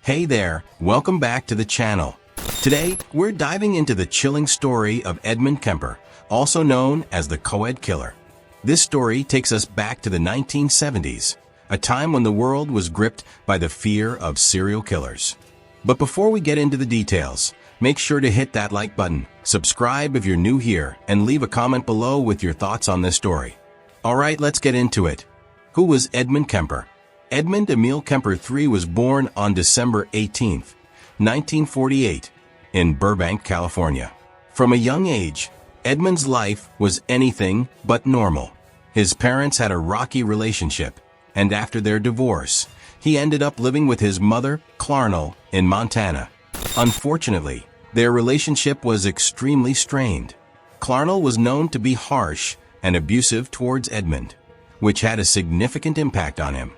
Hey there, welcome back to the channel. Today, we're diving into the chilling story of Edmund Kemper, also known as the co-ed killer. This story takes us back to the 1970s, a time when the world was gripped by the fear of serial killers. But before we get into the details, make sure to hit that like button, subscribe if you're new here, and leave a comment below with your thoughts on this story. Alright, let's get into it. Who was Edmund Kemper? Edmund Emil Kemper III was born on December 18, 1948, in Burbank, California. From a young age, Edmund's life was anything but normal. His parents had a rocky relationship, and after their divorce, he ended up living with his mother, Clarnell, in Montana. Unfortunately, their relationship was extremely strained. Clarnell was known to be harsh and abusive towards Edmund, which had a significant impact on him.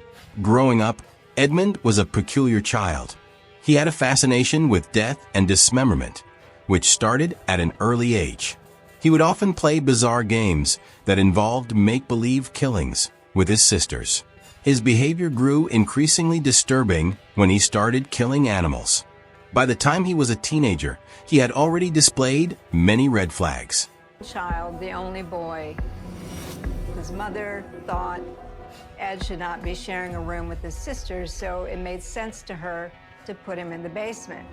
Growing up, Edmund was a peculiar child. He had a fascination with death and dismemberment, which started at an early age. He would often play bizarre games that involved make-believe killings with his sisters. His behavior grew increasingly disturbing when he started killing animals. By the time he was a teenager, he had already displayed many red flags. Child, the only boy. His mother thought Ed should not be sharing a room with his sisters, so it made sense to her to put him in the basement.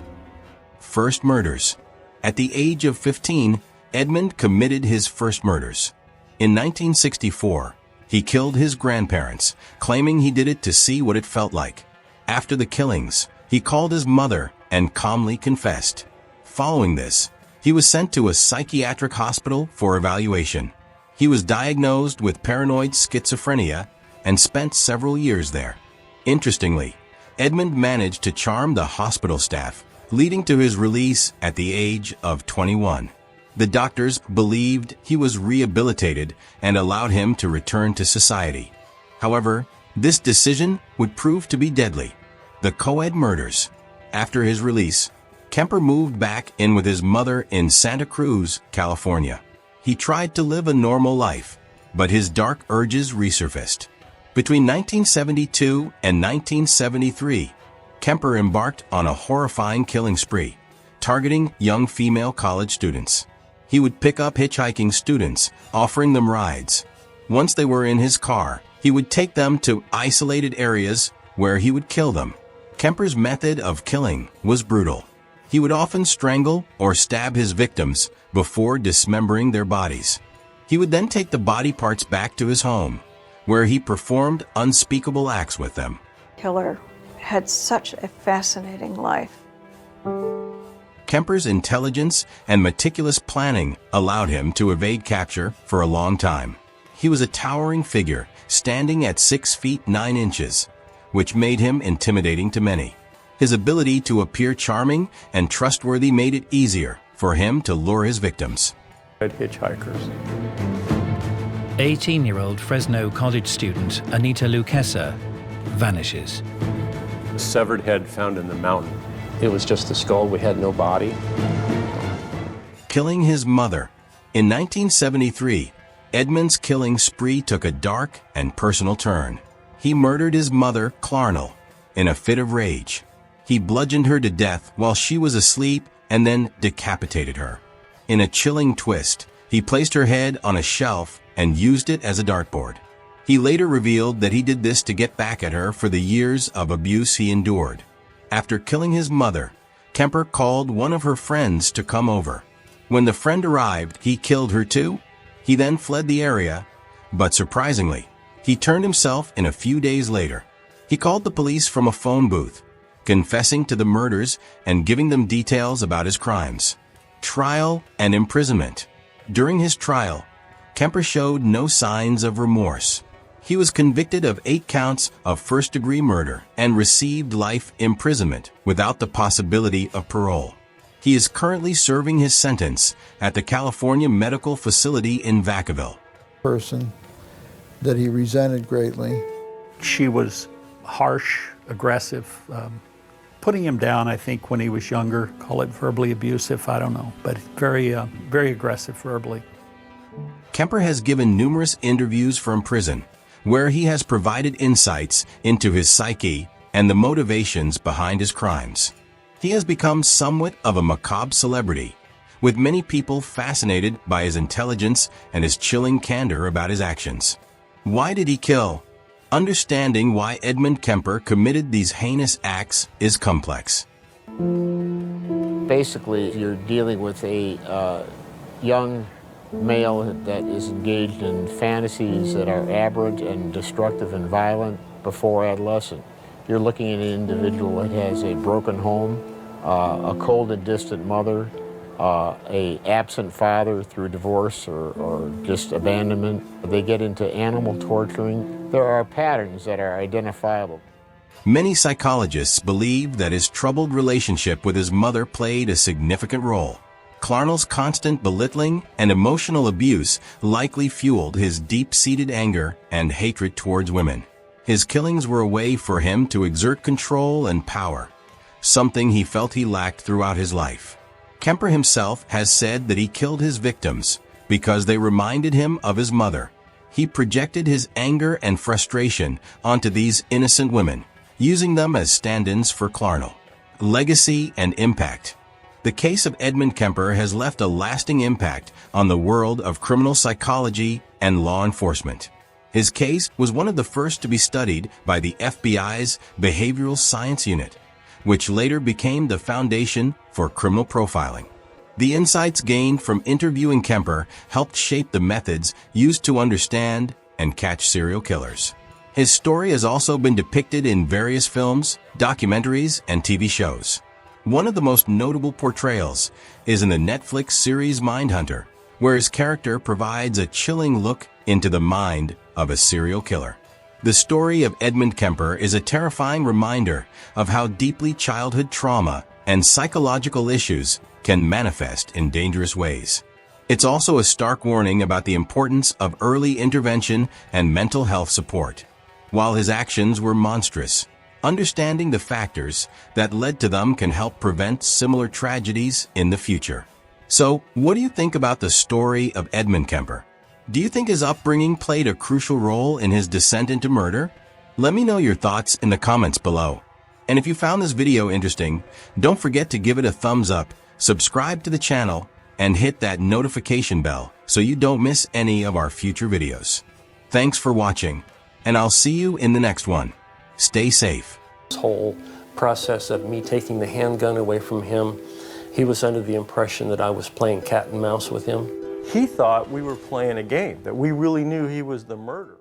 First murders. At the age of 15, Edmund committed his first murders. In 1964, he killed his grandparents, claiming he did it to see what it felt like. After the killings, he called his mother and calmly confessed. Following this, he was sent to a psychiatric hospital for evaluation. He was diagnosed with paranoid schizophrenia and spent several years there. Interestingly, Edmund managed to charm the hospital staff, leading to his release at the age of 21. The doctors believed he was rehabilitated and allowed him to return to society. However, this decision would prove to be deadly. The co-ed murders. After his release, Kemper moved back in with his mother in Santa Cruz, California. He tried to live a normal life, but his dark urges resurfaced. Between 1972 and 1973, Kemper embarked on a horrifying killing spree, targeting young female college students. He would pick up hitchhiking students, offering them rides. Once they were in his car, he would take them to isolated areas where he would kill them. Kemper's method of killing was brutal. He would often strangle or stab his victims before dismembering their bodies. He would then take the body parts back to his home, where he performed unspeakable acts with them. Killer had such a fascinating life. Kemper's intelligence and meticulous planning allowed him to evade capture for a long time. He was a towering figure, standing at 6 feet 9 inches, which made him intimidating to many. His ability to appear charming and trustworthy made it easier for him to lure his victims. Hitchhikers. 18-year-old Fresno college student Anita Luquesa vanishes. A severed head found in the mountain. It was just the skull. We had no body. Killing his mother. In 1973, Edmund's killing spree took a dark and personal turn. He murdered his mother, Clarnell, in a fit of rage. He bludgeoned her to death while she was asleep and then decapitated her. In a chilling twist, he placed her head on a shelf and used it as a dartboard. He later revealed that he did this to get back at her for the years of abuse he endured. After killing his mother, Kemper called one of her friends to come over. When the friend arrived, he killed her too. He then fled the area, but surprisingly, he turned himself in a few days later. He called the police from a phone booth, confessing to the murders and giving them details about his crimes. Trial and imprisonment. During his trial, Kemper showed no signs of remorse. He was convicted of 8 counts of first-degree murder and received life imprisonment without the possibility of parole. He is currently serving his sentence at the California Medical Facility in Vacaville. Person that he resented greatly. She was harsh, aggressive, putting him down, I think, when he was younger. Call it verbally abusive, I don't know, but very aggressive verbally. Kemper has given numerous interviews from prison, where he has provided insights into his psyche and the motivations behind his crimes. He has become somewhat of a macabre celebrity, with many people fascinated by his intelligence and his chilling candor about his actions. Why did he kill? Understanding why Edmund Kemper committed these heinous acts is complex. Basically, you're dealing with a young male that is engaged in fantasies that are aberrant and destructive and violent before adolescent. You're looking at an individual that has a broken home, a cold and distant mother, a absent father through divorce or just abandonment. They get into animal torturing. There are patterns that are identifiable. Many psychologists believe that his troubled relationship with his mother played a significant role. Clarnell's constant belittling and emotional abuse likely fueled his deep-seated anger and hatred towards women. His killings were a way for him to exert control and power, something he felt he lacked throughout his life. Kemper himself has said that he killed his victims because they reminded him of his mother. He projected his anger and frustration onto these innocent women, using them as stand-ins for Clarnell. Legacy and impact. The case of Edmund Kemper has left a lasting impact on the world of criminal psychology and law enforcement. His case was one of the first to be studied by the FBI's Behavioral Science Unit, which later became the foundation for criminal profiling. The insights gained from interviewing Kemper helped shape the methods used to understand and catch serial killers. His story has also been depicted in various films, documentaries, and TV shows. One of the most notable portrayals is in the Netflix series Mindhunter, where his character provides a chilling look into the mind of a serial killer. The story of Edmund Kemper is a terrifying reminder of how deeply childhood trauma and psychological issues can manifest in dangerous ways. It's also a stark warning about the importance of early intervention and mental health support. While his actions were monstrous, understanding the factors that led to them can help prevent similar tragedies in the future. So, what do you think about the story of Edmund Kemper? Do you think his upbringing played a crucial role in his descent into murder? Let me know your thoughts in the comments below. And if you found this video interesting, don't forget to give it a thumbs up, subscribe to the channel, and hit that notification bell so you don't miss any of our future videos. Thanks for watching, and I'll see you in the next one. Stay safe. This whole process of me taking the handgun away from him, he was under the impression that I was playing cat and mouse with him. He thought we were playing a game, that we really knew he was the murderer.